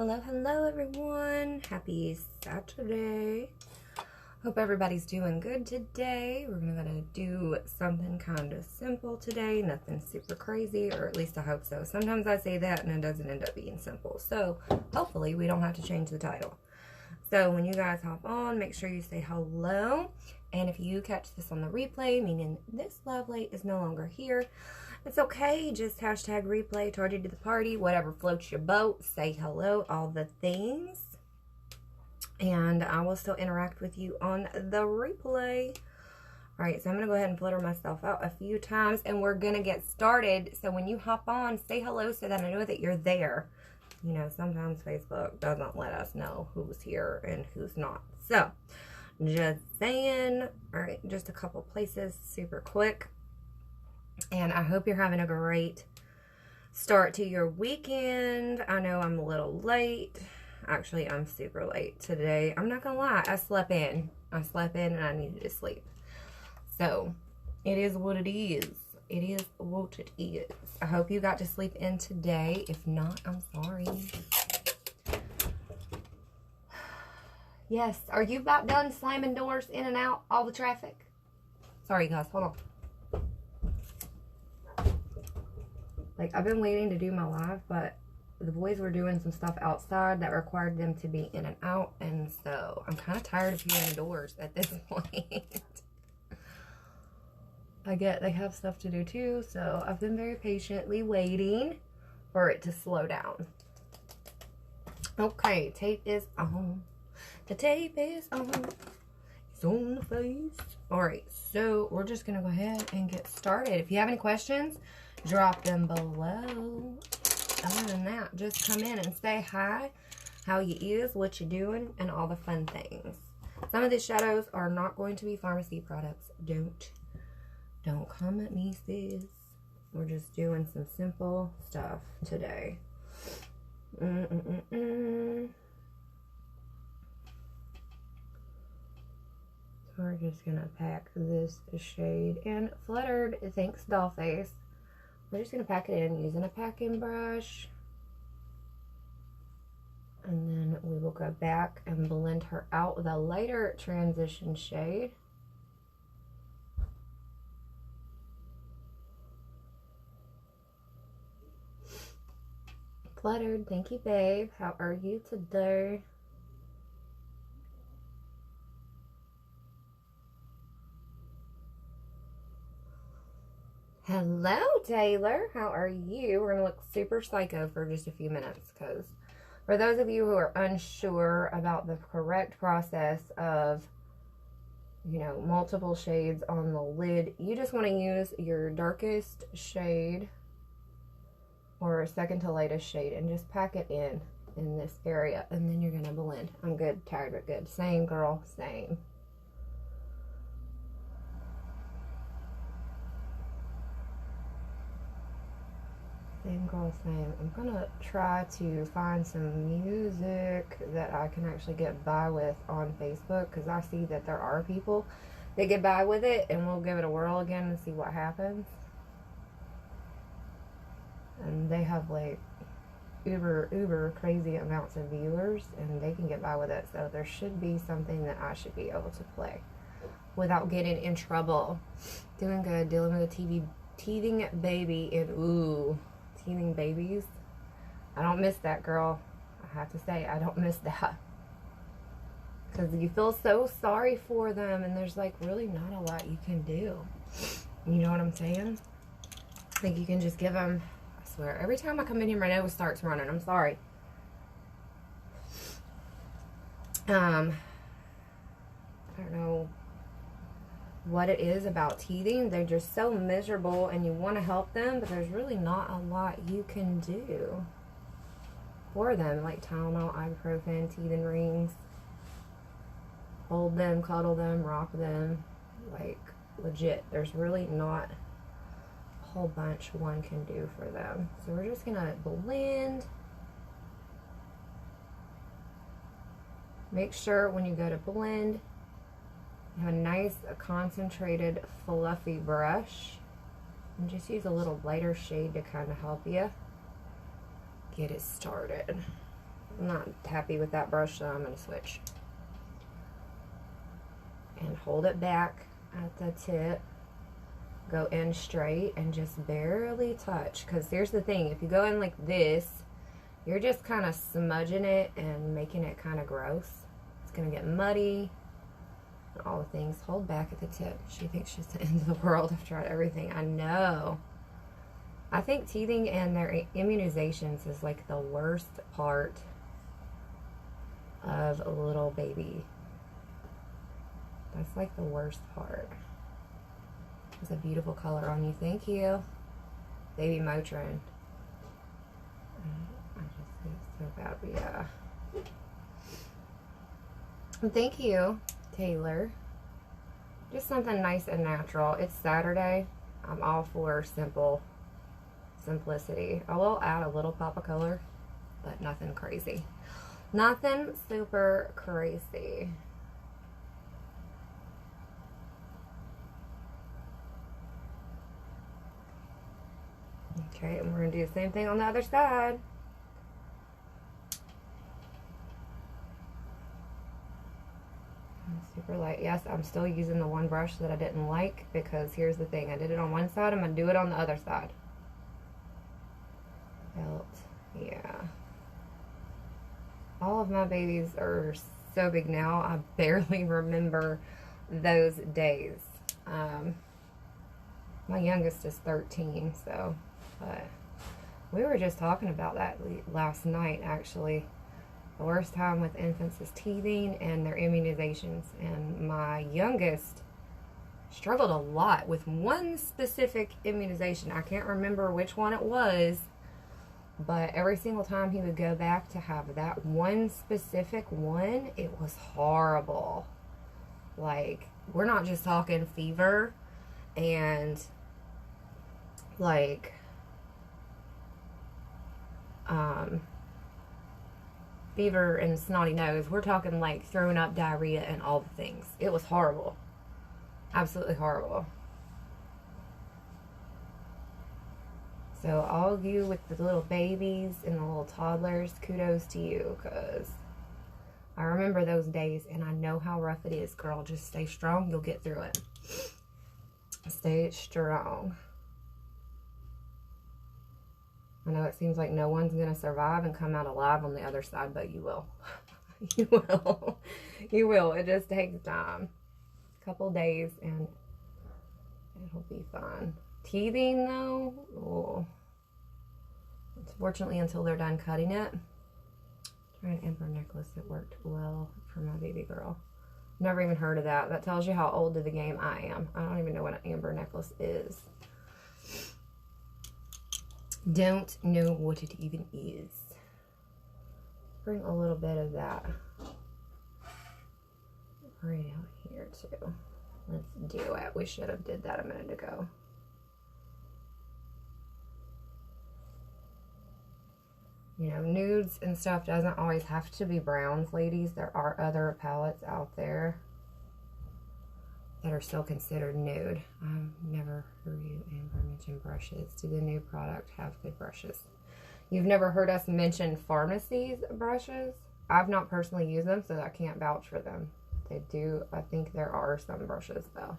Hello everyone. Happy Saturday. Hope everybody's doing good today. We're gonna do something kind of simple today. Nothing super crazy, or at least I hope so. Sometimes I say that and it doesn't end up being simple. So hopefully we don't have to change the title. So when you guys hop on, make sure you say hello. And if you catch this on the replay, meaning this lovely is no longer here, it's okay. Just hashtag replay, target to the party, whatever floats your boat. Say hello, all the things. And I will still interact with you on the replay. All right, so I'm going to go ahead and flutter myself out a few times, and we're going to get started. So when you hop on, say hello so that I know that you're there. You know, sometimes Facebook doesn't let us know who's here and who's not. So, just saying. All right, just a couple places, super quick. And I hope you're having a great start to your weekend. I know I'm a little late. Actually, I'm super late today. I'm not going to lie. I slept in and I needed to sleep. So, it is what it is. It is what it is. I hope you got to sleep in today. If not, I'm sorry. Yes. Are you about done slamming doors in and out all the traffic? Sorry, guys. Hold on. Like, I've been waiting to do my live, but the boys were doing some stuff outside that required them to be in and out. And so, I'm kind of tired of hearing doors at this point. I get they have stuff to do too, so I've been very patiently waiting for it to slow down. Okay, tape is on. The tape is on. It's on the face. Alright, so we're just going to go ahead and get started. If you have any questions, drop them below. Other than that, just come in and say hi, how you is, what you doing, and all the fun things. Some of these shadows are not going to be pharmacy products. Don't come at me, sis. We're just doing some simple stuff today. So we're just gonna pack this shade in Fluttered. Thanks, Dollface. We're just gonna pack it in using a packing brush. And then we will go back and blend her out with a lighter transition shade. Fluttered, thank you, babe. How are you today? Hello, Taylor. How are you? We're going to look super psycho for just a few minutes, because for those of you who are unsure about the correct process of, you know, multiple shades on the lid, you just want to use your darkest shade or second to lightest shade and just pack it in this area, and then you're gonna blend. I'm good, tired but good. Same, girl, same. Same, girl, same. I'm gonna try to find some music that I can actually get by with on Facebook, because I see that there are people that get by with it, and we'll give it a whirl again and see what happens. And they have like uber crazy amounts of viewers, and they can get by with it. So there should be something that I should be able to play without getting in trouble. Doing good. Dealing with a teething baby, and ooh, teething babies. I don't miss that, girl. I have to say, I don't miss that, because you feel so sorry for them, and there's like really not a lot you can do. You know what I'm saying? I think you can just give them. Every time I come in here, my nose starts running. I'm sorry. I don't know what it is about teething. They're just so miserable, and you want to help them, but there's really not a lot you can do for them, like Tylenol, ibuprofen, teething rings. Hold them, cuddle them, rock them. Like, legit. There's really not whole bunch one can do for them. So we're just gonna blend. Make sure when you go to blend, you have a nice concentrated fluffy brush, and just use a little lighter shade to kind of help you get it started. I'm not happy with that brush, so I'm going to switch. And hold it back at the tip. Go in straight and just barely touch. Because here's the thing, if you go in like this, you're just kind of smudging it and making it kind of gross. It's going to get muddy and all the things. Hold back at the tip. She thinks she's the end of the world. I've tried everything. I know. I think teething and their immunizations is like the worst part of a little baby. That's like the worst part. It's a beautiful color on you. Thank you. Baby Motrin. I just think it's so bad, but yeah. And thank you, Taylor. Just something nice and natural. It's Saturday. I'm all for simplicity. I will add a little pop of color, but nothing crazy. Nothing super crazy. Okay, and we're going to do the same thing on the other side. Super light. Yes, I'm still using the one brush that I didn't like, because here's the thing. I did it on one side. I'm going to do it on the other side. Belt. Yeah. All of my babies are so big now, I barely remember those days. My youngest is 13, so, but we were just talking about that last night, actually. The worst time with infants is teething and their immunizations. And my youngest struggled a lot with one specific immunization. I can't remember which one it was, but every single time he would go back to have that one specific one, it was horrible. Like, we're not just talking fever and like fever and snotty nose. We're talking like throwing up, diarrhea, and all the things. It was horrible. Absolutely horrible. So all you with the little babies and the little toddlers, kudos to you, because I remember those days and I know how rough it is, girl. Just stay strong. You'll get through it. Stay strong. I know it seems like no one's going to survive and come out alive on the other side, but you will. You will. You will. It just takes time. A couple days and it'll be fine. Teething, though, oh, unfortunately, until they're done cutting it. Try an amber necklace. It worked well for my baby girl. Never even heard of that. That tells you how old of the game I am. I don't even know what an amber necklace is. Don't know what it even is. Bring a little bit of that right out here too. Let's do it. We should have did that a minute ago. You know, nudes and stuff doesn't always have to be browns, ladies. There are other palettes out there that are still considered nude. I've never heard you, Amber, mention brushes. Do the new product have good brushes? You've never heard us mention Pharmacy's brushes? I've not personally used them, so I can't vouch for them. They do. I think there are some brushes, though.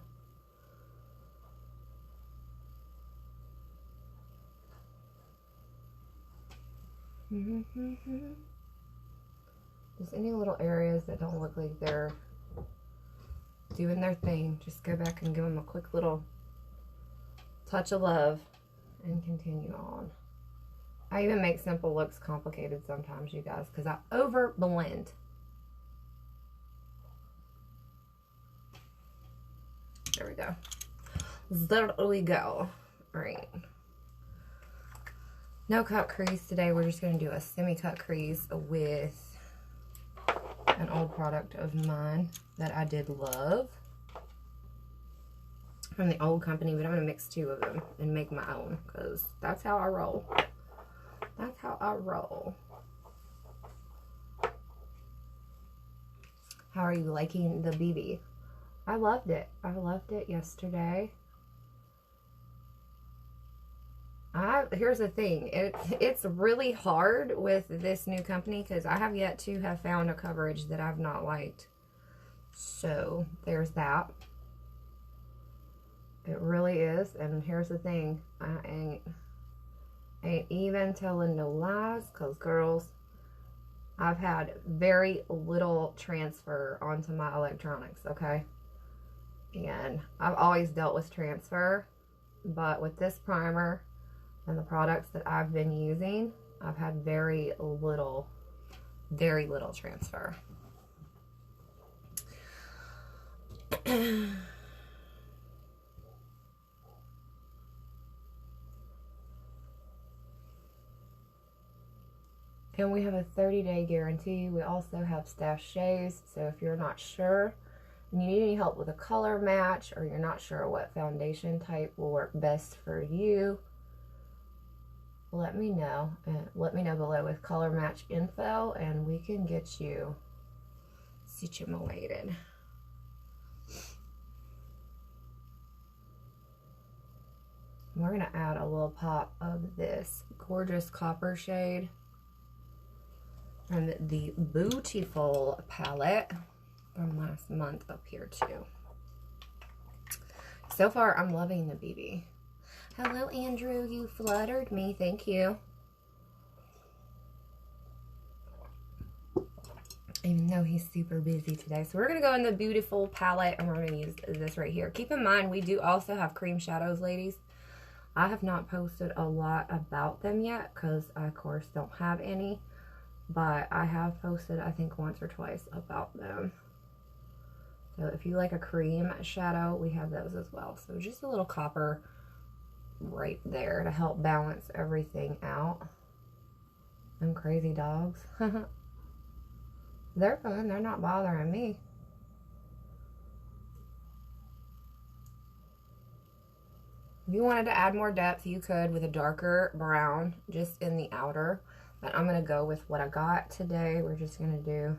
Just any little areas that don't look like they're doing their thing, just go back and give them a quick little touch of love and continue on. I even make simple looks complicated sometimes, you guys, because I over blend. There we go. There we go. All right. No cut crease today. We're just going to do a semi-cut crease with an old product of mine that I did love from the old company, but I'm going to mix two of them and make my own, because that's how I roll. That's how I roll. How are you liking the BB? I loved it. I loved it yesterday. I here's the thing. It's really hard with this new company because I have yet to have found a coverage that I've not liked. So there's that. It really is. And here's the thing. I ain't even telling no lies, because girls, I've had very little transfer onto my electronics, okay? And I've always dealt with transfer, but with this primer and the products that I've been using, I've had very little transfer. And we have a 30-day guarantee. We also have staff shaves, so if you're not sure and you need any help with a color match, or you're not sure what foundation type will work best for you, let me know. Let me know below with color match info, and we can get you situated. We're going to add a little pop of this gorgeous copper shade from the Beautiful palette from last month up here too. So far, I'm loving the BB. Hello, Andrew. You fluttered me. Thank you. Even though he's super busy today. So we're going to go in the Beautiful palette, and we're going to use this right here. Keep in mind, we do also have cream shadows, ladies. I have not posted a lot about them yet because I, of course, don't have any. But I have posted, I think, once or twice about them. So if you like a cream shadow, we have those as well. So just a little copper right there to help balance everything out. Them crazy dogs. They're fun. They're not bothering me. If you wanted to add more depth, you could with a darker brown just in the outer. But I'm going to go with what I got today. We're just going to do,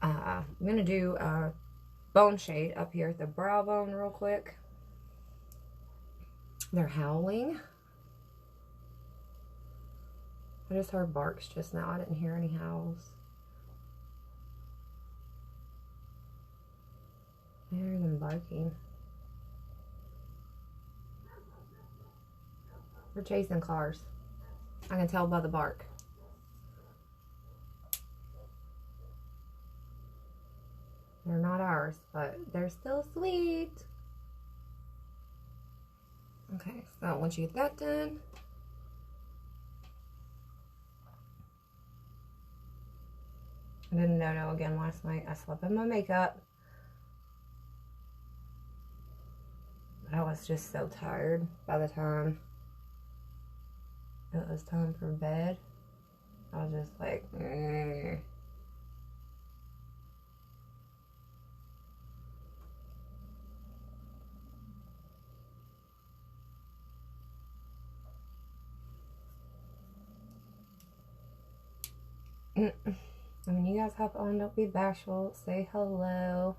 I'm going to do a bone shade up here at the brow bone real quick. They're howling. I just heard barks just now. I didn't hear any howls. I hear them barking. We're chasing cars. I can tell by the bark. They're not ours, but they're still sweet. Okay, so once you get that done, I did a no-no again last night. I slept in my makeup. I was just so tired by the time it was time for bed. I was just like, When you guys hop on, don't be bashful. Say hello.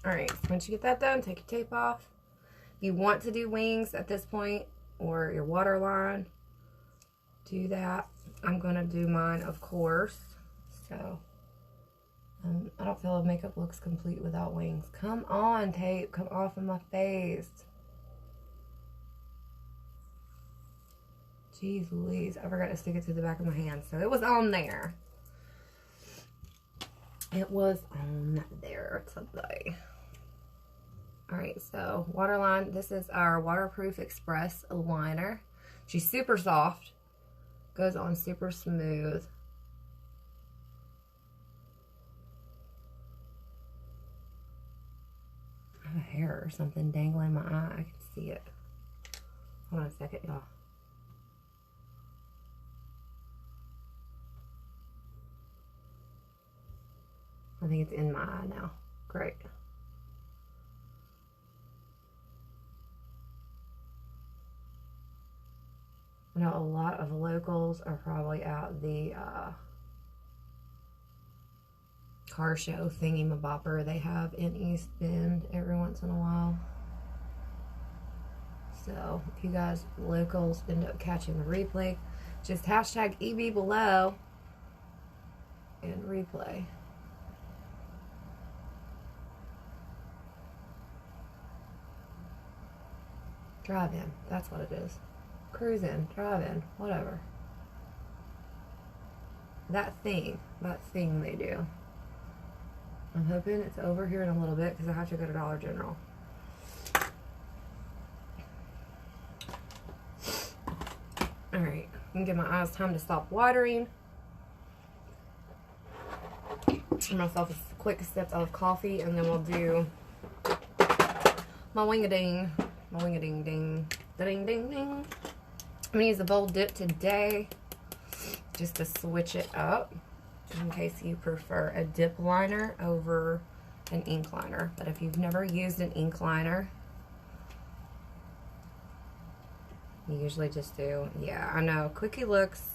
Alright, so once you get that done, take your tape off. If you want to do wings at this point, or your waterline, do that. I'm going to do mine, of course. So, I don't feel like makeup looks complete without wings. Come on, tape. Come off of my face. Jeez Louise. I forgot to stick it to the back of my hand. So, it was on there. It was on there today. Alright, so waterline. This is our Waterproof Express liner. She's super soft. Goes on super smooth. I have a hair or something dangling in my eye. I can see it. Hold on a second, y'all. I think it's in my eye now. Great. I know a lot of locals are probably out the car show thingy-mabopper they have in East Bend every once in a while. So if you guys locals end up catching the replay, just hashtag EB below and replay. Drive in, that's what it is. Cruise in, drive in, whatever. That thing they do. I'm hoping it's over here in a little bit because I have to go to Dollar General. Alright, I'm gonna give my eyes time to stop watering. Give myself a quick sip of coffee and then we'll do my wing-a-ding. My wing-a-ding-ding. Da-ding-ding-ding. I'm gonna use a bold dip today just to switch it up in case you prefer a dip liner over an ink liner. But if you've never used an ink liner, you usually just do, yeah, I know, Quickie Looks,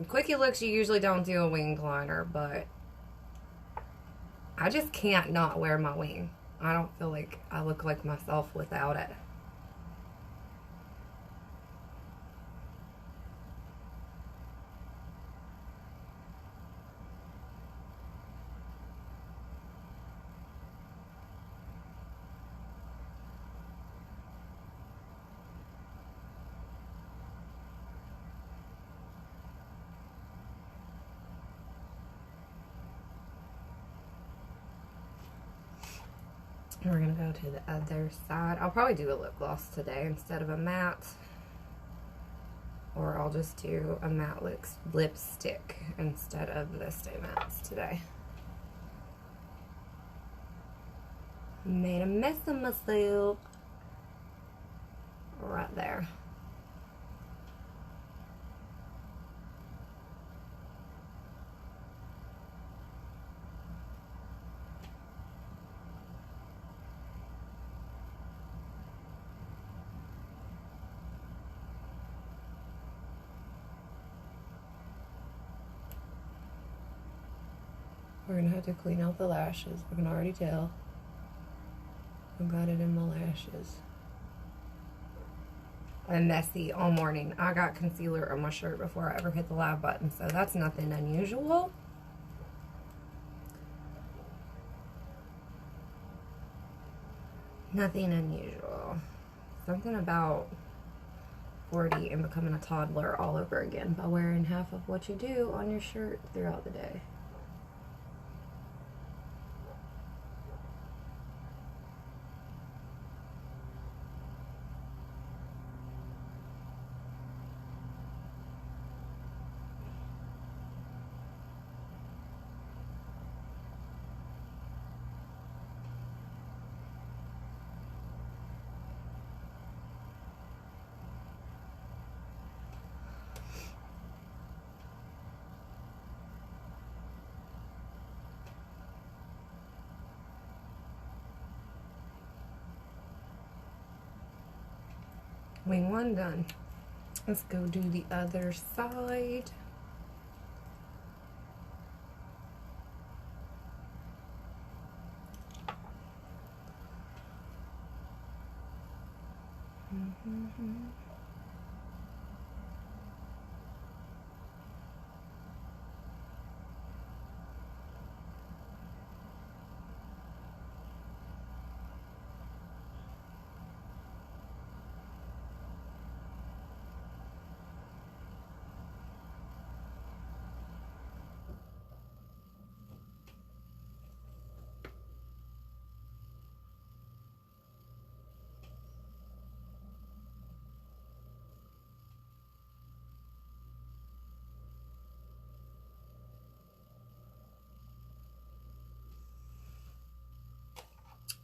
you usually don't do a wing liner, but I just can't not wear my wing. I don't feel like I look like myself without it. And we're going to go to the other side. I'll probably do a lip gloss today instead of a matte. Or I'll just do a matte lipstick instead of the Stay Mattes today. Made a mess of myself. Right there. We're gonna have to clean out the lashes. I can already tell. I've got it in my lashes. I'm messy all morning. I got concealer on my shirt before I ever hit the live button, so that's nothing unusual. Nothing unusual. Something about 40 and becoming a toddler all over again by wearing half of what you do on your shirt throughout the day. Wing one done. Let's go do the other side.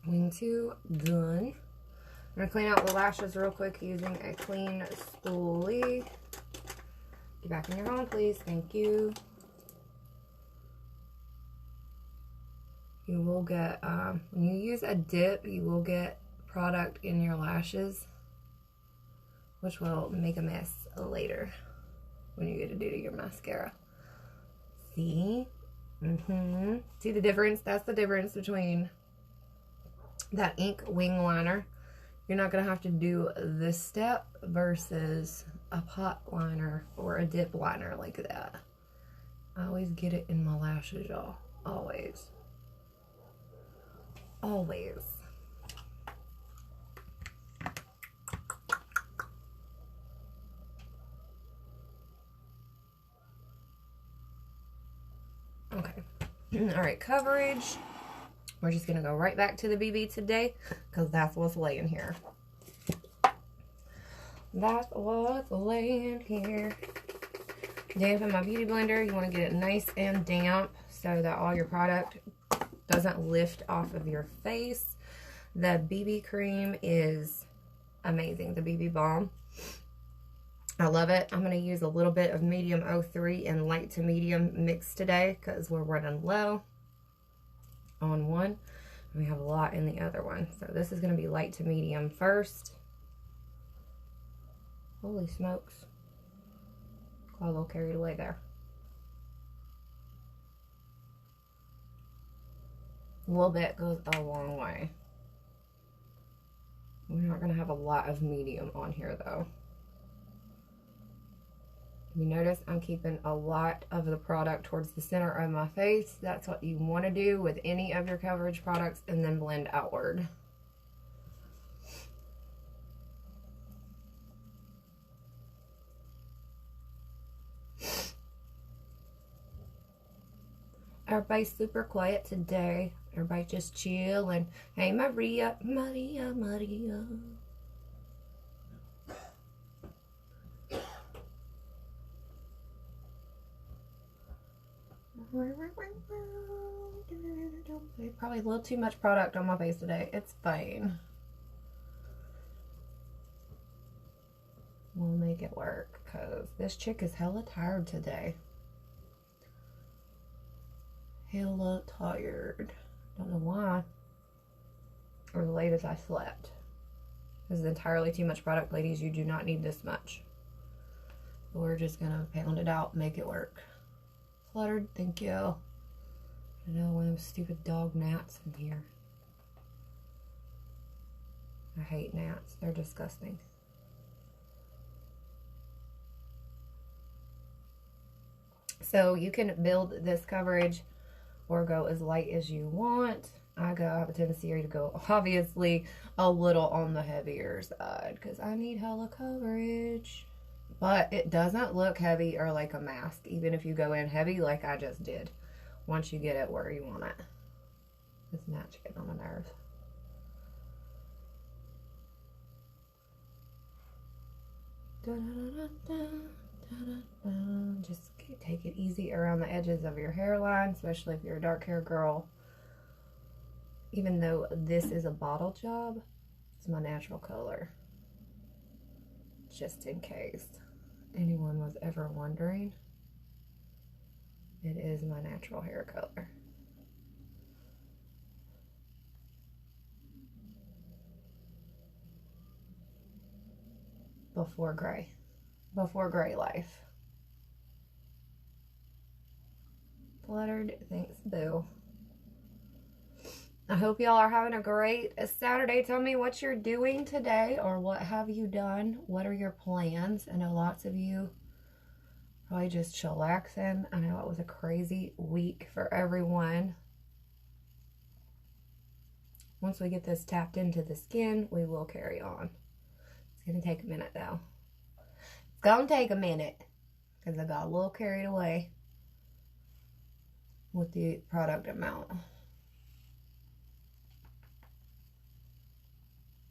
Wing two done. I'm gonna clean out the lashes real quick using a clean spoolie. Get back in your home, please. Thank you. You will get, when you use a dip, you will get product in your lashes, which will make a mess later when you get to do your mascara. See? See the difference? That's the difference between that ink wing liner. You're not going to have to do this step versus a pot liner or a dip liner like that. I always get it in my lashes, y'all. Always. Always. Okay. All right, coverage. We're just going to go right back to the BB today because that's what's laying here. That's what's laying here. Dampen my beauty blender. You want to get it nice and damp so that all your product doesn't lift off of your face. The BB cream is amazing. The BB balm. I love it. I'm going to use a little bit of medium 03 and light to medium mix today because we're running low on one. We have a lot in the other one. So this is going to be light to medium first. Holy smokes. Got a little carried away there. A little bit goes a long way. We're not going to have a lot of medium on here though. You notice I'm keeping a lot of the product towards the center of my face. That's what you want to do with any of your coverage products, and then blend outward. Everybody's super quiet today. Everybody just chilling. Hey, Maria, Maria, Maria. Probably a little too much product on my face today. It's fine. We'll make it work because this chick is hella tired today. Hella tired. Don't know why. Or the latest I slept. This is entirely too much product, ladies. You do not need this much. We're just gonna pound it out, make it work. Fluttered, thank you. I know, one of those stupid dog gnats in here. I hate gnats. They're disgusting. So you can build this coverage or go as light as you want. I have a tendency to go, obviously, a little on the heavier side because I need hella coverage. But it doesn't look heavy or like a mask, even if you go in heavy like I just did, once you get it where you want it. This gnat's getting on my nerves. Just take it easy around the edges of your hairline, especially if you're a dark hair girl. Even though this is a bottle job, it's my natural color. Just in case anyone was ever wondering, it is my natural hair color. Before gray life. Fluttered, thanks boo. I hope y'all are having a great Saturday. Tell me what you're doing today, or what have you done? What are your plans? I know lots of you probably just chillaxing. I know it was a crazy week for everyone. Once we get this tapped into the skin, we will carry on. It's going to take a minute though. It's going to take a minute because I got a little carried away with the product amount.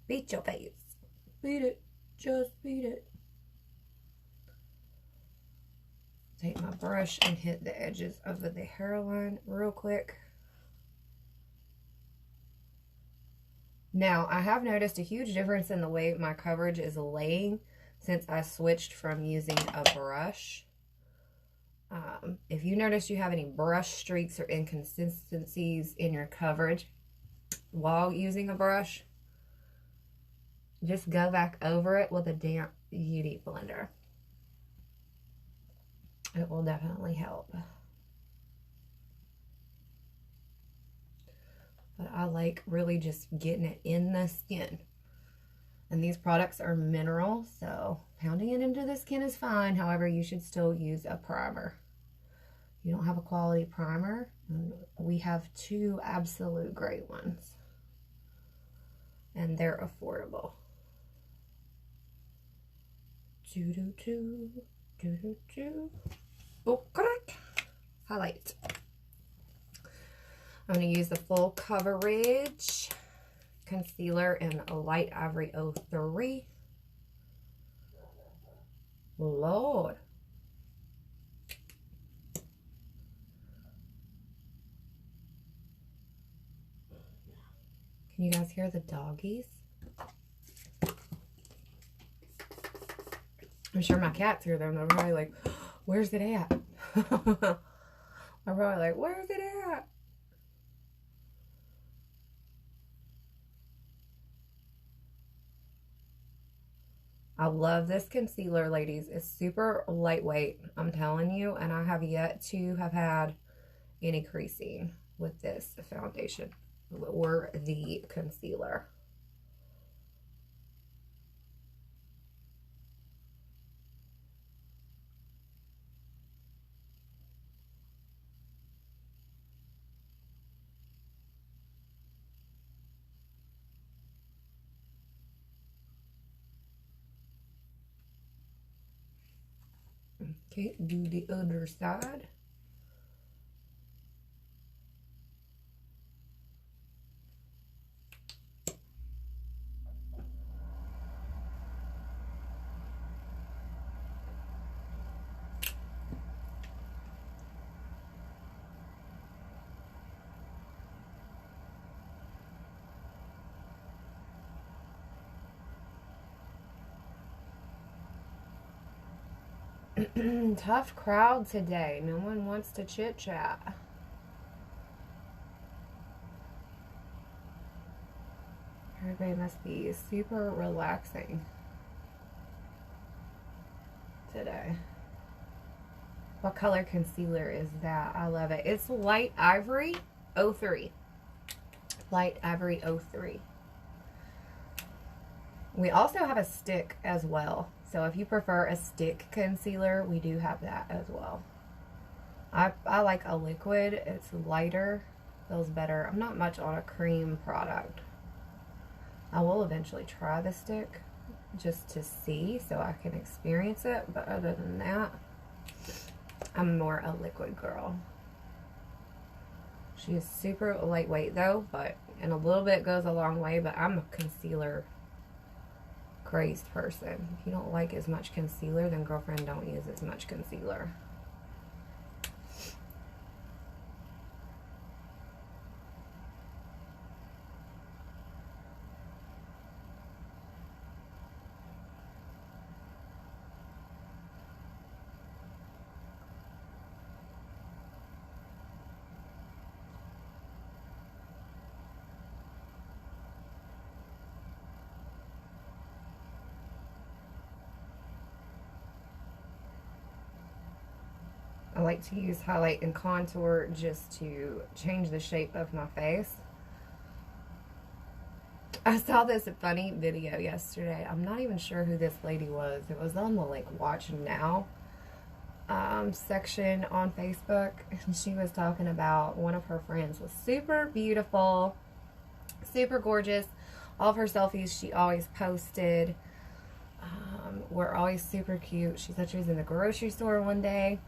Beat your face. Beat it. Just beat it. Take my brush and hit the edges of the hairline real quick. Now, I have noticed a huge difference in the way my coverage is laying since I switched from using a brush. If you notice you have any brush streaks or inconsistencies in your coverage while using a brush, just go back over it with a damp beauty blender. It will definitely help. but I like really just getting it in the skin. And these products are mineral, so pounding it into the skin is fine. However, you should still use a primer. You don't have a quality primer, we have 2 absolute great ones. And they're affordable. Oh, correct. Highlight. I'm going to use the full coverage concealer in a Light Ivory 03. Lord. Can you guys hear the doggies? I'm sure my cats hear them. They're probably like, where's it at? I'm probably like, where's it at? I love this concealer, ladies. It's super lightweight, I'm telling you, and I have yet to have had any creasing with this foundation or the concealer. Okay, do the other side. Tough crowd today. No one wants to chit chat. Everybody must be super relaxing today. What color concealer is that? I love it. It's Light Ivory 03. Light Ivory 03. We also have a stick as well. So if you prefer a stick concealer, we do have that as well. I like a liquid. It's lighter, feels better. I'm not much on a cream product. I will eventually try the stick just to see so I can experience it. But other than that, I'm more a liquid girl. She is super lightweight though, and a little bit goes a long way, but I'm a concealer crazed person. If you don't like as much concealer, then girlfriend, don't use as much concealer. I like to use highlight and contour just to change the shape of my face. I saw this funny video yesterday. I'm not even sure who this lady was. It was on the like Watch Now section on Facebook, and she was talking about one of her friends was super beautiful, super gorgeous. All of her selfies she always posted were always super cute. She said she was in the grocery store one day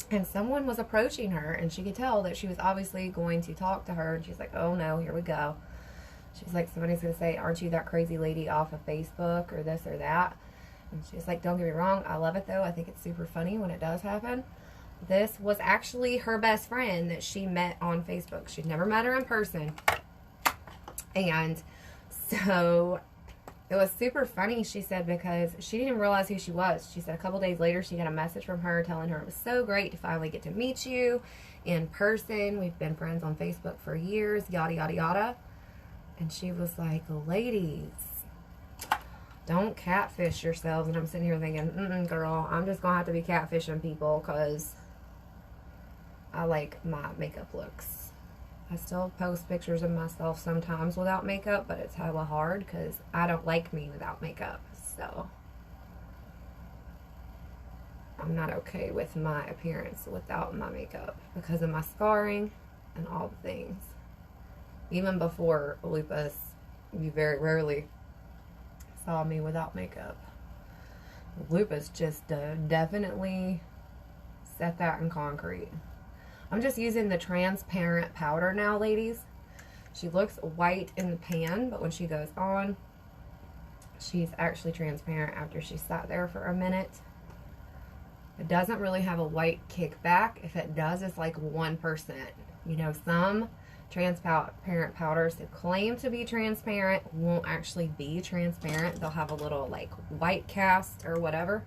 and someone was approaching her, and she could tell that she was obviously going to talk to her, and she's like, oh no, here we go. She's like, somebody's going to say, aren't you that crazy lady off of Facebook or this or that? And she's like, don't get me wrong, I love it though. I think it's super funny when it does happen. This was actually her best friend that she met on Facebook. She'd never met her in person. And so it was super funny, she said, because she didn't even realize who she was. She said a couple days later she got a message from her telling her it was so great to finally get to meet you in person. We've been friends on Facebook for years, yada, yada, yada. And she was like, ladies, don't catfish yourselves. And I'm sitting here thinking, girl, I'm just going to have to be catfishing people because I like my makeup looks. I still post pictures of myself sometimes without makeup, but it's hella hard because I don't like me without makeup. So I'm not okay with my appearance without my makeup because of my scarring and all the things. Even before lupus, you very rarely saw me without makeup. Lupus just definitely set that in concrete. I'm just using the transparent powder now, ladies. She looks white in the pan, but when she goes on, she's actually transparent after she sat there for a minute. It doesn't really have a white kickback. If it does, it's like 1%. You know, some transparent powders that claim to be transparent won't actually be transparent. They'll have a little like white cast or whatever.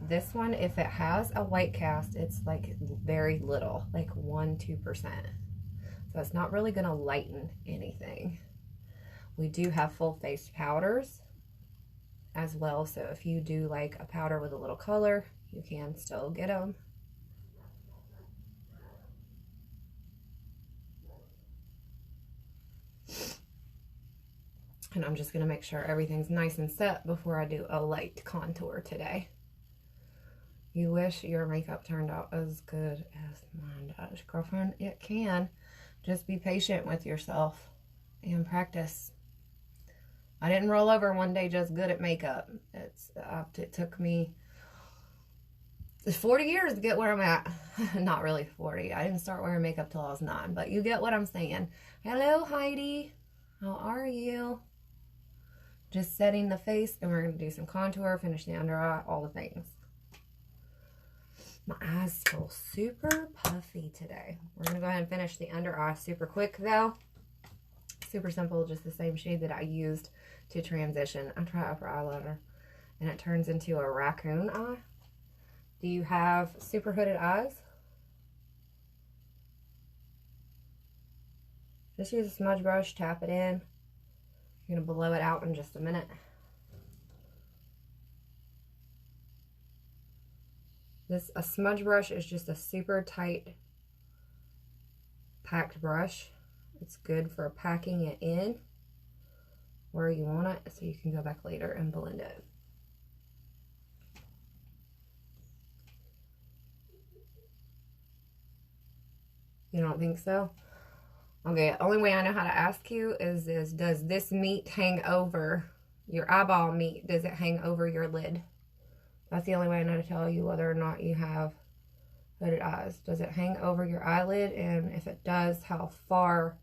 This one, if it has a white cast, it's like very little, like 1-2%. So it's not really going to lighten anything. We do have full face powders as well. So if you do like a powder with a little color, you can still get them. And I'm just going to make sure everything's nice and set before I do a light contour today. You wish your makeup turned out as good as mine does, girlfriend. It can. Just be patient with yourself and practice. I didn't roll over one day just good at makeup. It took me 40 years to get where I'm at. Not really 40. I didn't start wearing makeup till I was 9, but you get what I'm saying. Hello, Heidi. How are you? Just setting the face, and we're going to do some contour, finish the under eye, all the things. My eyes feel super puffy today. We're going to go ahead and finish the under eye super quick, though. Super simple, just the same shade that I used to transition. I try upper eyeliner, and it turns into a raccoon eye. Do you have super hooded eyes? Just use a smudge brush, tap it in. You're going to blow it out in just a minute. A smudge brush is just a super tight packed brush. It's good for packing it in where you want it so you can go back later and blend it. You don't think so? Okay, the only way I know how to ask you is does this meat hang over your eyeball meat? Does it hang over your lid? That's the only way I know to tell you whether or not you have hooded eyes. Does it hang over your eyelid? And if it does, how far?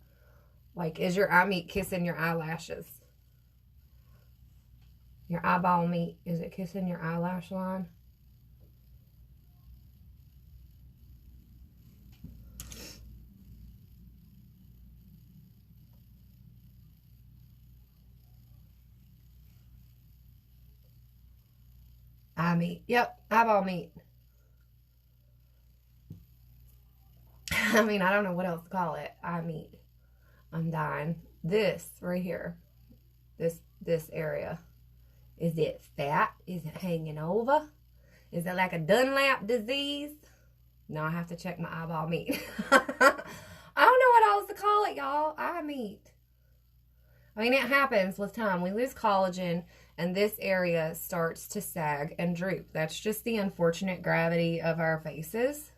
Like, is your eye meat kissing your eyelashes? Your eyeball meat, is it kissing your eyelash line? Eye meat. Yep, eyeball meat. I mean, I don't know what else to call it. Eye meat. I'm dying. This right here. This area. Is it fat? Is it hanging over? Is it like a Dunlap disease? No, I have to check my eyeball meat. I don't know what else to call it, y'all. Eye meat. I mean, it happens with time. We lose collagen, and this area starts to sag and droop. That's just the unfortunate gravity of our faces.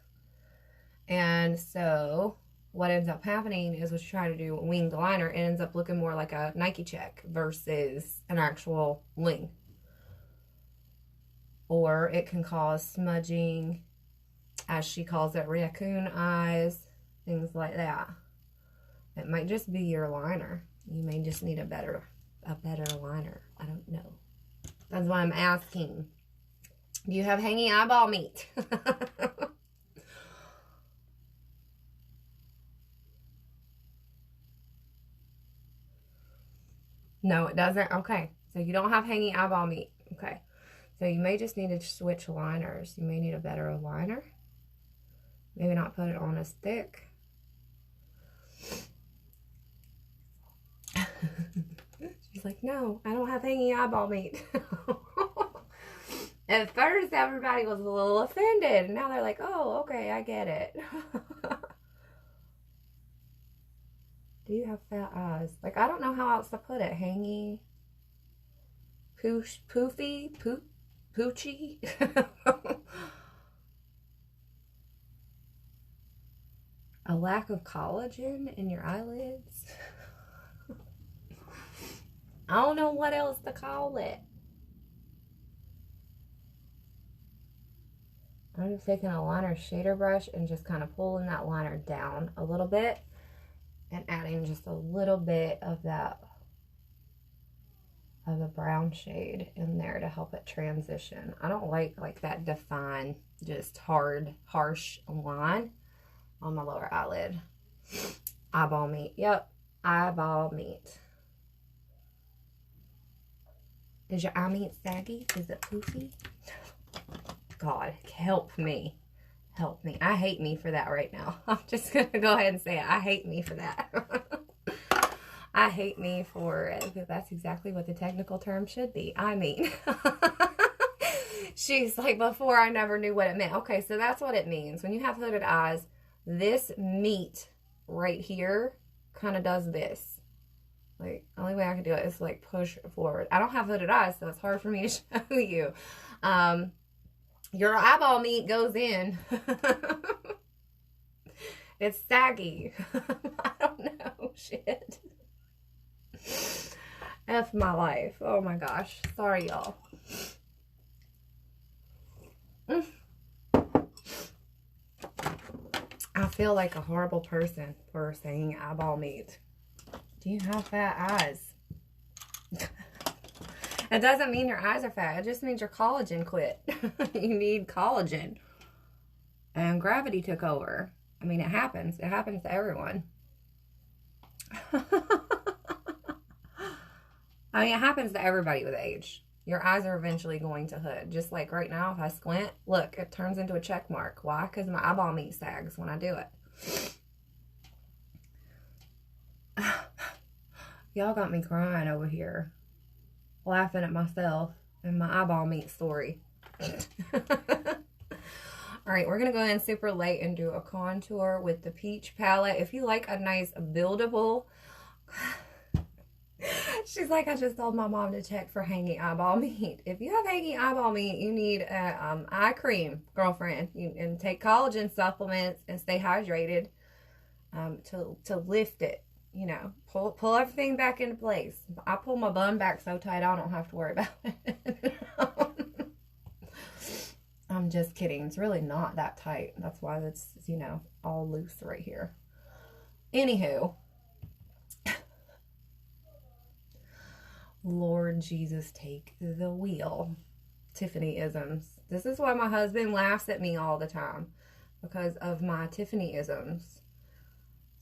And so what ends up happening is when you try to do a winged liner, it ends up looking more like a Nike check versus an actual wing. Or it can cause smudging, as she calls it, raccoon eyes, things like that. It might just be your liner. You may just need a better liner. I don't know. That's why I'm asking. Do you have hanging eyeball meat? No, it doesn't. Okay. So you don't have hanging eyeball meat. Okay. So you may just need to switch liners. You may need a better liner. Maybe not put it on as thick. She's like, no, I don't have hanging eyeball meat. At first, everybody was a little offended. And now they're like, oh, okay, I get it. have fat eyes. Like, I don't know how else to put it. Hangy, poofy, poochy. A lack of collagen in your eyelids. I don't know what else to call it. I'm just taking a liner shader brush and just kind of pulling that liner down a little bit and adding just a little bit of that, of a brown shade in there to help it transition. I don't like that defined, just hard, harsh line on my lower eyelid. Eyeball meat. Yep, eyeball meat. Is your eye meat saggy? Is it poofy? God, help me. Help me. I hate me for that right now. I'm just going to go ahead and say it. I hate me for that. I hate me for it, because that's exactly what the technical term should be. I mean. She's like, before I never knew what it meant. Okay, so that's what it means. When you have hooded eyes, this meat right here kind of does this. Like, the only way I can do it is like push forward. I don't have hooded eyes, so it's hard for me to show you. Your eyeball meat goes in. It's saggy. I don't know. Shit. F my life. Oh my gosh. Sorry, y'all. I feel like a horrible person for saying eyeball meat. Do you have fat eyes? It doesn't mean your eyes are fat. It just means your collagen quit. You need collagen. And gravity took over. I mean, it happens. It happens to everyone. I mean, it happens to everybody with age. Your eyes are eventually going to hood. Just like right now, if I squint, look, it turns into a check mark. Why? Because my eyeball meat sags when I do it. Y'all got me crying over here. Laughing at myself and my eyeball meat story. Alright, we're going to go in super light and do a contour with the Peach palette. If you like a nice buildable... She's like, I just told my mom to check for hanging eyeball meat. If you have hanging eyeball meat, you need eye cream, girlfriend. And take collagen supplements and stay hydrated to lift it. You know, pull everything back into place. I pull my bun back so tight I don't have to worry about it. I'm just kidding. It's really not that tight. That's why it's, you know, all loose right here. Anywho. Lord Jesus, take the wheel. Tiffany-isms. This is why my husband laughs at me all the time. Because of my Tiffany-isms.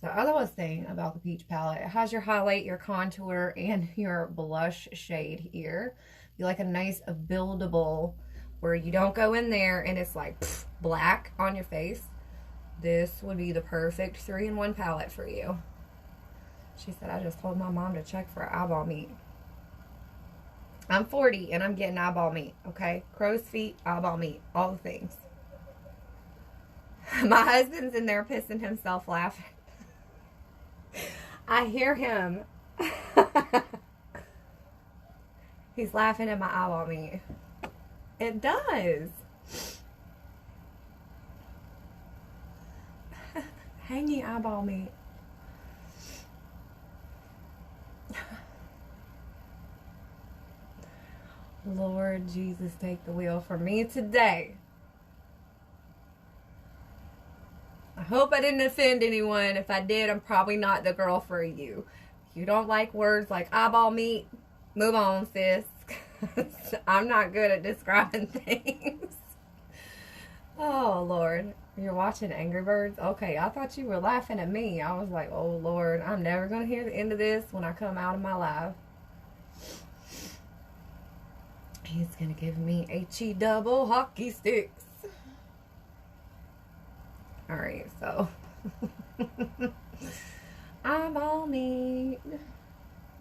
So as I was saying about the Peach palette, it has your highlight, your contour, and your blush shade here. You like a nice buildable where you don't go in there and it's like black on your face. This would be the perfect 3-in-1 palette for you. She said, I just told my mom to check for eyeball meat. I'm 40 and I'm getting eyeball meat, okay? Crow's feet, eyeball meat, all the things. My husband's in there pissing himself laughing. I hear him. He's laughing at my eyeball meat. It does. Hanging eyeball meat. Lord Jesus, take the wheel for me today. I hope I didn't offend anyone. If I did, I'm probably not the girl for you. If you don't like words like eyeball meat, move on, sis. I'm not good at describing things. Oh, Lord. You're watching Angry Birds? Okay, I thought you were laughing at me. I was like, oh, Lord, I'm never going to hear the end of this when I come out of my live. He's going to give me HE double hockey sticks. Alright, so eyeball meat.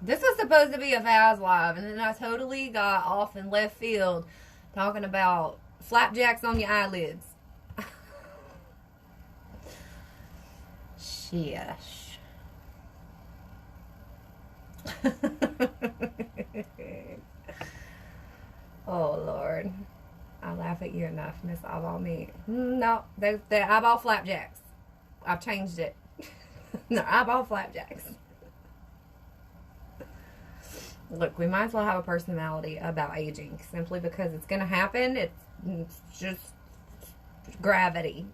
This was supposed to be a Vaz live, and then I totally got off in left field talking about flapjacks on your eyelids. Sheesh. Oh, Lord. I laugh at you enough, Miss Eyeball Meat. No, they're eyeball flapjacks. I've changed it. They're eyeball flapjacks. Look, we might as well have a personality about aging. Simply because it's going to happen. It's just gravity.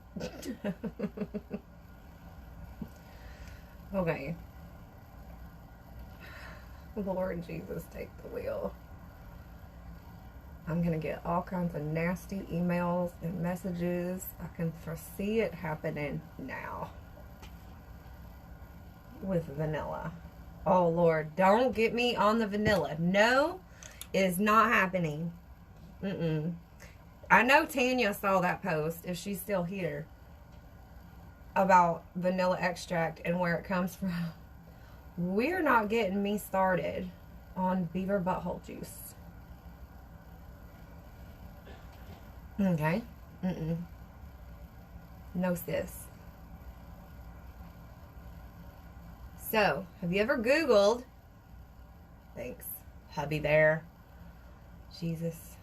Okay. Lord Jesus, take the wheel. I'm going to get all kinds of nasty emails and messages. I can foresee it happening now. With vanilla. Oh, Lord. Don't get me on the vanilla. No, it is not happening. I know Tanya saw that post, if she's still here, about vanilla extract and where it comes from. We're not getting me started on beaver butthole juice. Okay. No, sis. So, have you ever Googled? Thanks, Hubby Bear. Jesus.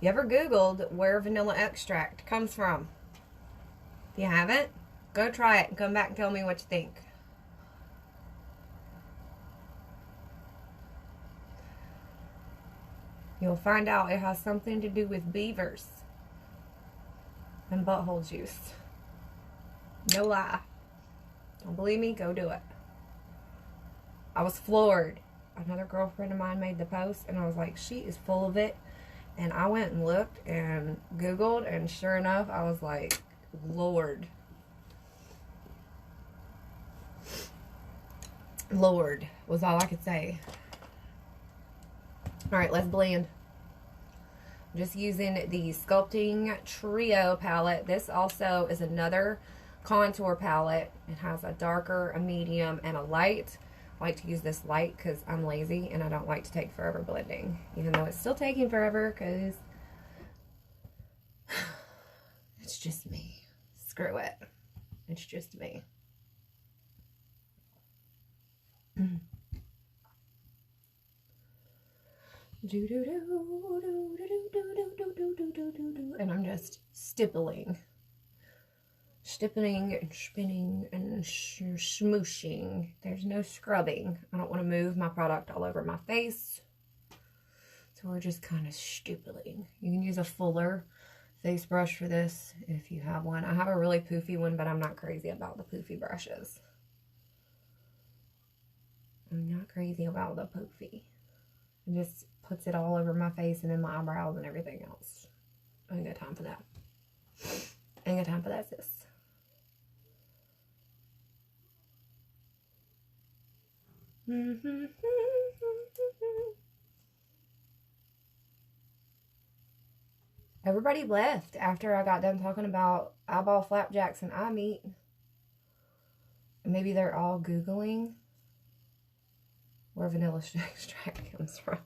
You ever Googled where vanilla extract comes from? If you haven't, go try it and come back and tell me what you think. You'll find out it has something to do with beavers and butthole juice. No lie. Don't believe me? Go do it. I was floored. Another girlfriend of mine made the post, and I was like, she is full of it. And I went and looked and Googled, and sure enough, I was like, Lord. Lord was all I could say. Alright, let's blend. I'm just using the Sculpting Trio palette. This also is another contour palette. It has a darker, a medium, and a light. I like to use this light because I'm lazy and I don't like to take forever blending. Even though it's still taking forever because it's just me. Screw it. It's just me. And I'm just stippling and spinning and smooshing. There's no scrubbing. I don't want to move my product all over my face, so we're just kind of stippling. You can use a fuller face brush for this if you have one. I have a really poofy one, but I'm not crazy about the poofy brushes. I'm not crazy about the poofy. It just puts it all over my face and in my eyebrows and everything else. I ain't got time for that. Ain't got time for that, sis. Everybody left after I got done talking about eyeball flapjacks and eye meat. Maybe they're all Googling where vanilla extract comes from.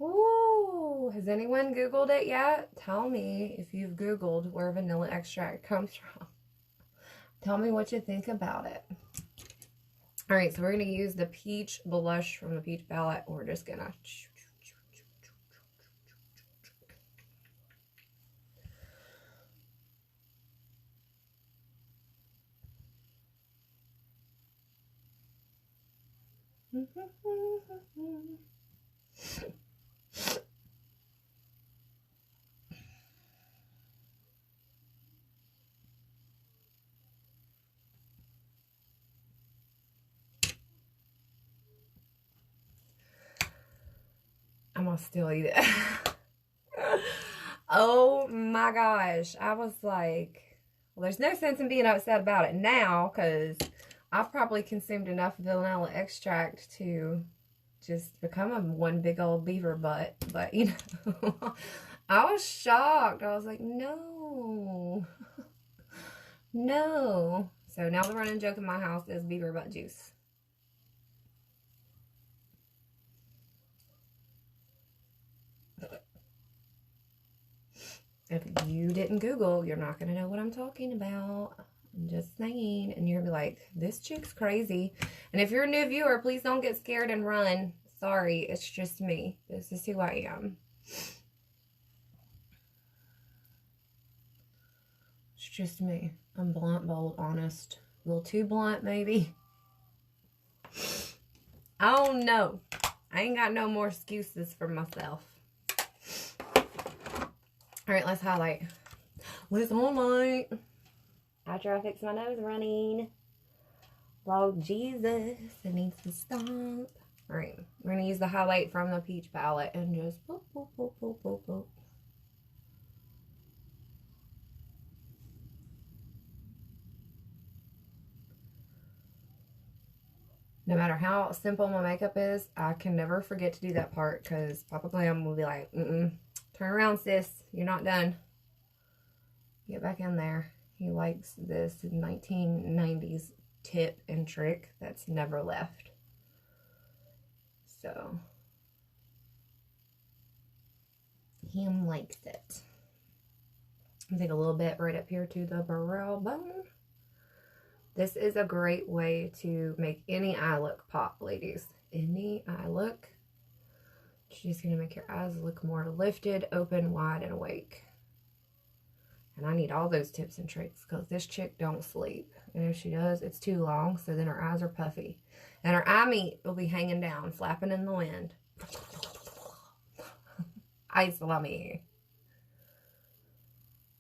Ooh, has anyone Googled it yet? Tell me if you've Googled where vanilla extract comes from. Tell me what you think about it. Alright, so we're going to use the peach blush from the peach palette. We're just going to... I'm gonna still eat it. Oh my gosh. I was like, well, there's no sense in being upset about it now because I've probably consumed enough vanilla extract to just become a one big old beaver butt. But, you know, I was shocked. I was like, no. No. So now the running joke in my house is beaver butt juice. If you didn't Google, you're not going to know what I'm talking about. I'm just saying. And you'll be like, this chick's crazy. And if you're a new viewer, please don't get scared and run. Sorry, it's just me. This is who I am. It's just me. I'm blunt, bold, honest. A little too blunt, maybe. Oh, no. I ain't got no more excuses for myself. All right, let's highlight. Let's highlight. After I fix my nose running. Lord Jesus, it needs to stop. All right, we're going to use the highlight from the peach palette and just boop, boop, boop, boop, boop, boop. No matter how simple my makeup is, I can never forget to do that part because Papa Glam will be like, turn around, sis. You're not done. Get back in there. He likes this 1990s tip and trick that's never left. So, him likes it. I'll take a little bit right up here to the brow bone. This is a great way to make any eye look pop, ladies. Any eye look. She's going to make your eyes look more lifted, open, wide, and awake. And I need all those tips and tricks because this chick don't sleep. And if she does, it's too long, so then her eyes are puffy. And her eye meat will be hanging down, flapping in the wind. Ay, salami.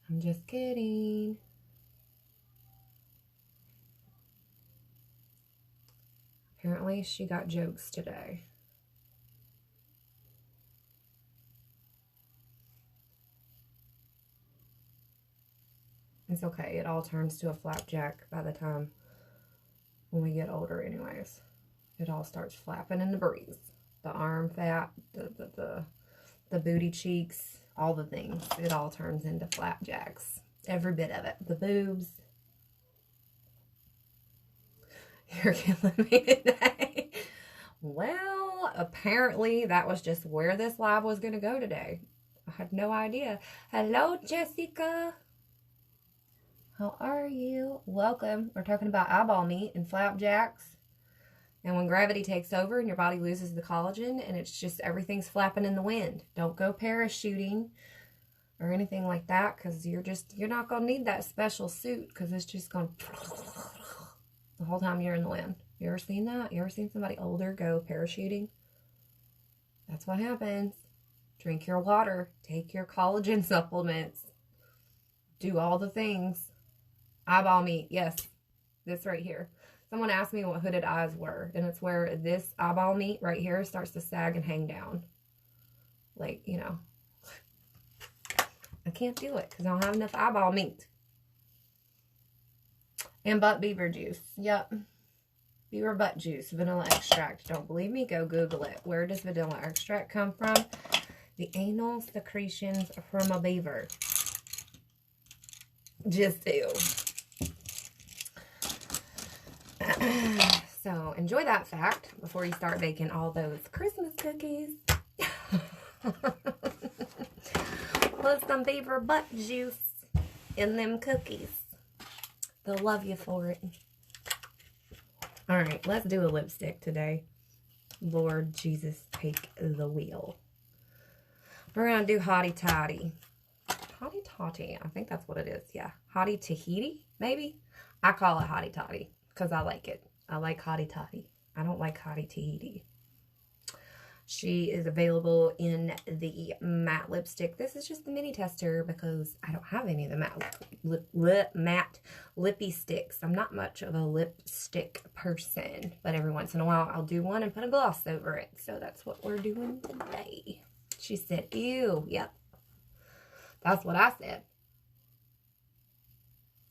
I'm just kidding. Apparently, she got jokes today. It's okay. It all turns to a flapjack by the time when we get older anyways. It all starts flapping in the breeze. The arm fat, the booty cheeks, all the things. It all turns into flapjacks. Every bit of it. The boobs. You're killing me today. Well, apparently that was just where this live was going to go today. I had no idea. Hello, Jessica. How are you? Welcome. We're talking about eyeball meat and flapjacks. And when gravity takes over and your body loses the collagen and it's just everything's flapping in the wind. Don't go parachuting or anything like that because you're not going to need that special suit because it's just going to the whole time you're in the wind. You ever seen that? You ever seen somebody older go parachuting? That's what happens. Drink your water. Take your collagen supplements. Do all the things. Eyeball meat. Yes. This right here. Someone asked me what hooded eyes were. And it's where this eyeball meat right here starts to sag and hang down. Like, you know. I can't do it because I don't have enough eyeball meat. And butt beaver juice. Yep. Beaver butt juice. Vanilla extract. Don't believe me? Go Google it. Where does vanilla extract come from? The anal secretions from a beaver. Just do. So, enjoy that fact before you start baking all those Christmas cookies. Put some beaver butt juice in them cookies. They'll love you for it. Alright, let's do a lipstick today. Lord Jesus, take the wheel. We're going to do Hottie Toddy. Hottie Toddy, I think that's what it is. Yeah, Hottie Tahiti, maybe? I call it Hottie Toddy because I like it. I like Hottie Toddy. I don't like Hottie Tahiti. She is available in the matte lipstick. This is just the mini tester because I don't have any of the matte lippy sticks. I'm not much of a lipstick person, but every once in a while I'll do one and put a gloss over it. So that's what we're doing today. She said, ew. Yep. That's what I said.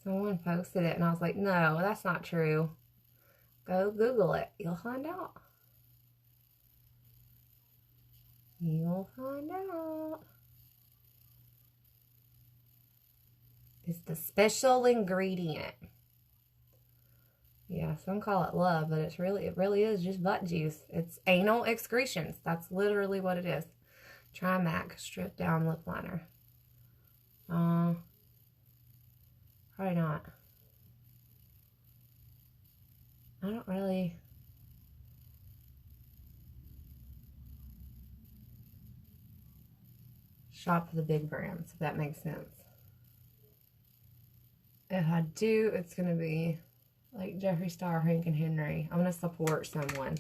Someone posted it and I was like, no, that's not true. Go Google it. You'll find out. You'll find out. It's the special ingredient. Yeah, some call it love, but it really is just butt juice. It's anal excretions. That's literally what it is. Try MAC Strip Down Lip Liner. Probably not. I don't really shop the big brands, if that makes sense. If I do, it's going to be like Jeffree Star, Hank and Henry. I'm going to support someone.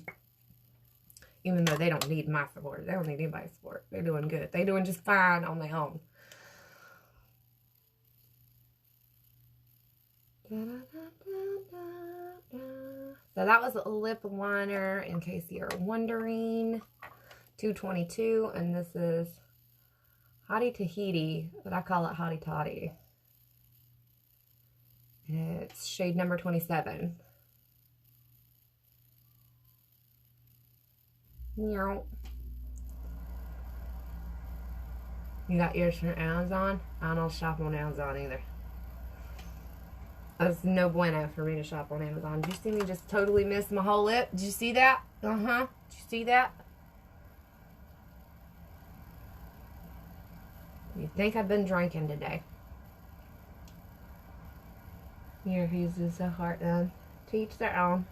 Even though they don't need my support. They don't need anybody's support. They're doing good. They're doing just fine on their own. So that was a lip liner, in case you're wondering. $2.22, and this is Hottie Tahiti, but I call it Hottie Toddy. It's shade number 27. You got yours from Amazon? I don't shop on Amazon either. That's no bueno for me to shop on Amazon. Did you see me just totally miss my whole lip? Did you see that? Uh-huh. Did you see that? You think I've been drinking today? Here, uses a heart down. To each their own.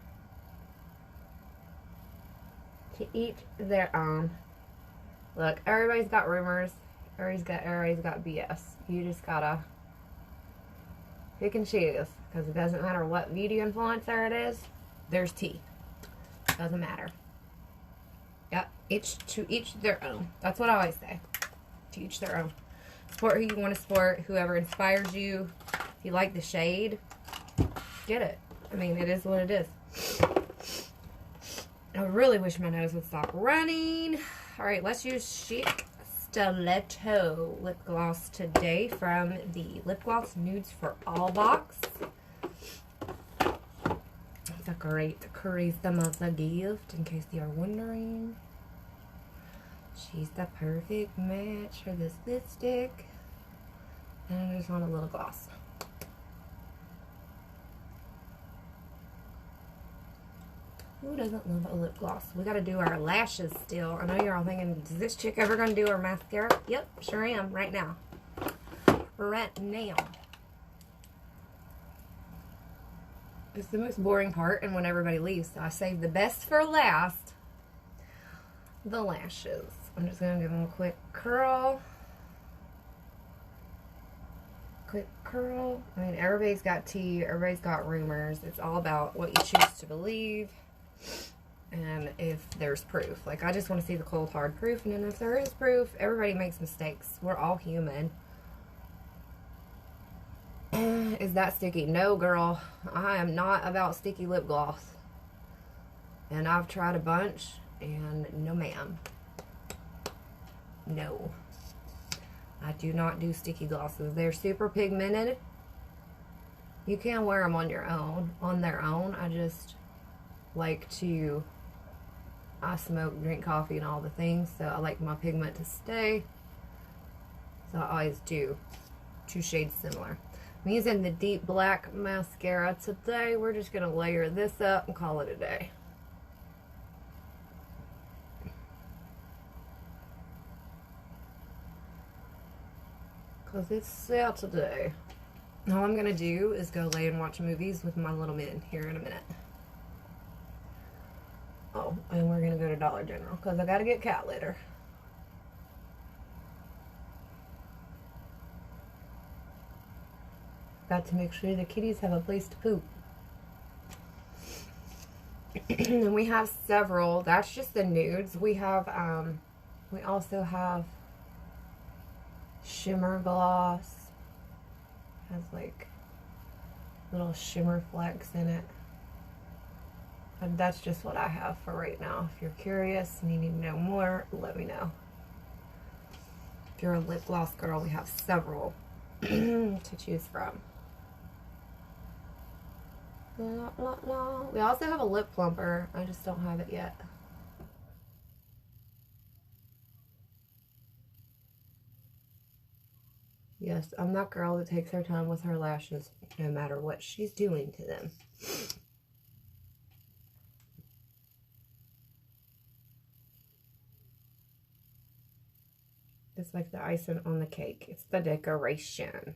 To each their own. Look, everybody's got rumors. Everybody's got BS. You just gotta pick and choose, because it doesn't matter what beauty influencer it is. There's tea. Doesn't matter. Yep. To each their own. That's what I always say. To each their own. Support who you want to support. Whoever inspires you. If you like the shade, get it. I mean, it is what it is. I really wish my nose would stop running. All right, let's use Chic Stiletto lip gloss today from the Lip Gloss Nudes for All box. It's a great Christmas gift, in case you're wondering. She's the perfect match for this lipstick. And I just want a little gloss. Who doesn't love a lip gloss? We gotta do our lashes still. I know you're all thinking, is this chick ever gonna do her mascara? Yep, sure am, right now. Right now. It's the most boring part, and when everybody leaves, so I save the best for last. The lashes. I'm just gonna give them a quick curl. Quick curl. I mean, everybody's got tea, everybody's got rumors. It's all about what you choose to believe. And if there's proof. Like, I just want to see the cold hard proof, and then if there is proof, everybody makes mistakes. We're all human. Is that sticky? No, girl. I am not about sticky lip gloss. And I've tried a bunch, and no ma'am. No. I do not do sticky glosses. They're super pigmented. You can wear them on your own, on their own. I just like to, I smoke, drink coffee, and all the things, so I like my pigment to stay. So I always do 2 shades similar. I'm using the Deep Black mascara today. We're just going to layer this up and call it a day. Because it's Saturday. All I'm going to do is go lay and watch movies with my little men here in a minute. Oh, and we're going to go to Dollar General because I got to get cat litter. Got to make sure the kitties have a place to poop. And we have several. That's just the nudes. We have, we also have shimmer gloss. Has like little shimmer flecks in it. And that's just what I have for right now. If you're curious and you need to know more, let me know. If you're a lip gloss girl, we have several to choose from. Blah, blah, blah. We also have a lip plumper. I just don't have it yet. Yes, I'm that girl that takes her time with her lashes no matter what she's doing to them. It's like the icing on the cake. It's the decoration.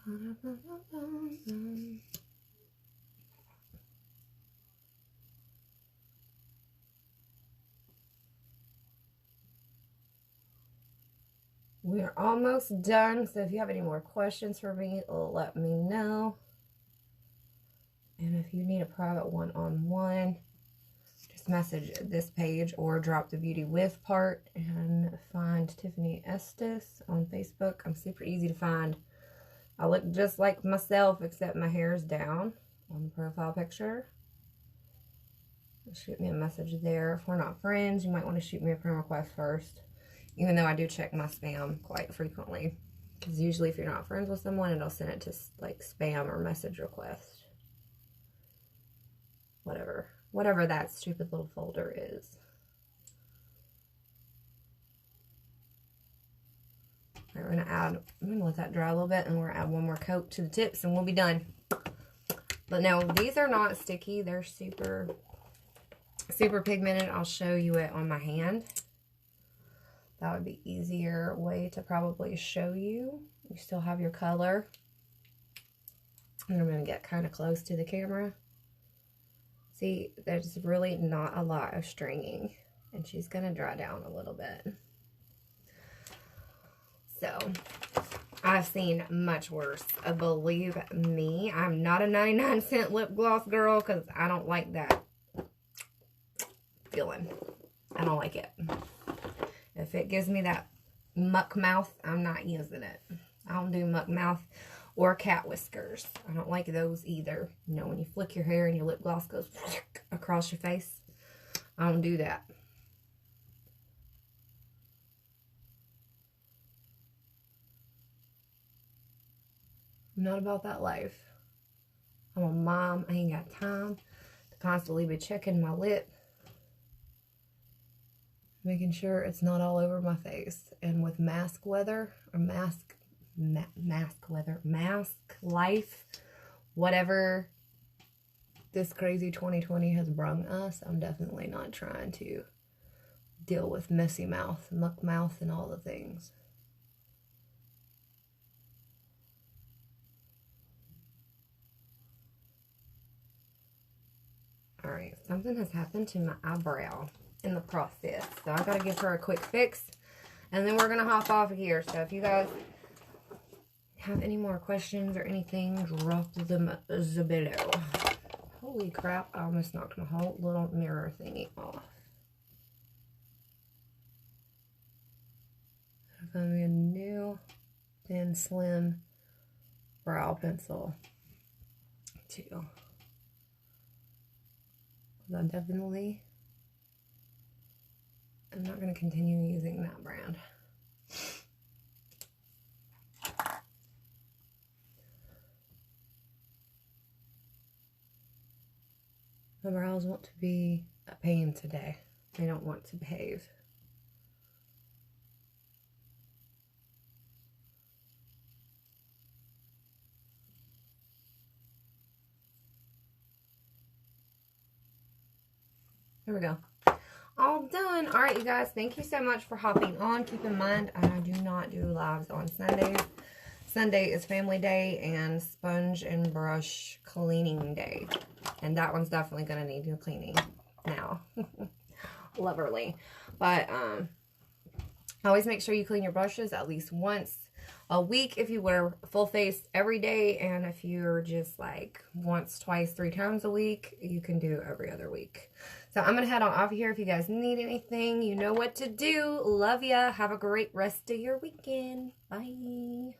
We're almost done, so if you have any more questions for me, let me know. And if you need a private one-on-one, just message this page or drop the Beauty With part and find Tiffany Estes on Facebook. I'm super easy to find. I look just like myself, except my hair is down on the profile picture. Shoot me a message there. If we're not friends, you might want to shoot me a friend request first, even though I do check my spam quite frequently, because usually if you're not friends with someone, it'll send it to like spam or message request. Whatever that stupid little folder is. All right, I'm gonna let that dry a little bit, and we're gonna add one more coat to the tips and we'll be done. But no, these are not sticky. They're super pigmented. I'll show you it on my hand. That would be easier way to probably show you. You still have your color. And I'm gonna get kind of close to the camera. See, there's really not a lot of stringing, and she's gonna dry down a little bit. So, I've seen much worse. Believe me, I'm not a 99-cent lip gloss girl, because I don't like that feeling. I don't like it. If it gives me that muck mouth, I'm not using it. I don't do muck mouth or cat whiskers. I don't like those either. You know, when you flick your hair and your lip gloss goes across your face. I don't do that. I'm not about that life. I'm a mom. I ain't got time to constantly be checking my lip, making sure it's not all over my face. And with mask weather, or mask life, whatever this crazy 2020 has brung us, I'm definitely not trying to deal with messy mouth, muck mouth, and all the things. Alright, something has happened to my eyebrow in the process, so I gotta give her a quick fix, and then we're gonna hop off of here. So if you guys have any more questions or anything, drop them below. Holy crap, I almost knocked my whole little mirror thingy off. I found me a new thin slim brow pencil too. I definitely am not going to continue using that brand. My brows want to be a pain today. They don't want to behave. There we go. All done. All right, you guys. Thank you so much for hopping on. Keep in mind, I do not do lives on Sundays. Sunday is family day and sponge and brush cleaning day. And that one's definitely going to need cleaning now. Loverly. But always make sure you clean your brushes at least once a week if you wear full face every day. And if you're just like once, twice, 3 times a week, you can do every other week. So I'm going to head on off here. If you guys need anything, you know what to do. Love ya. Have a great rest of your weekend. Bye.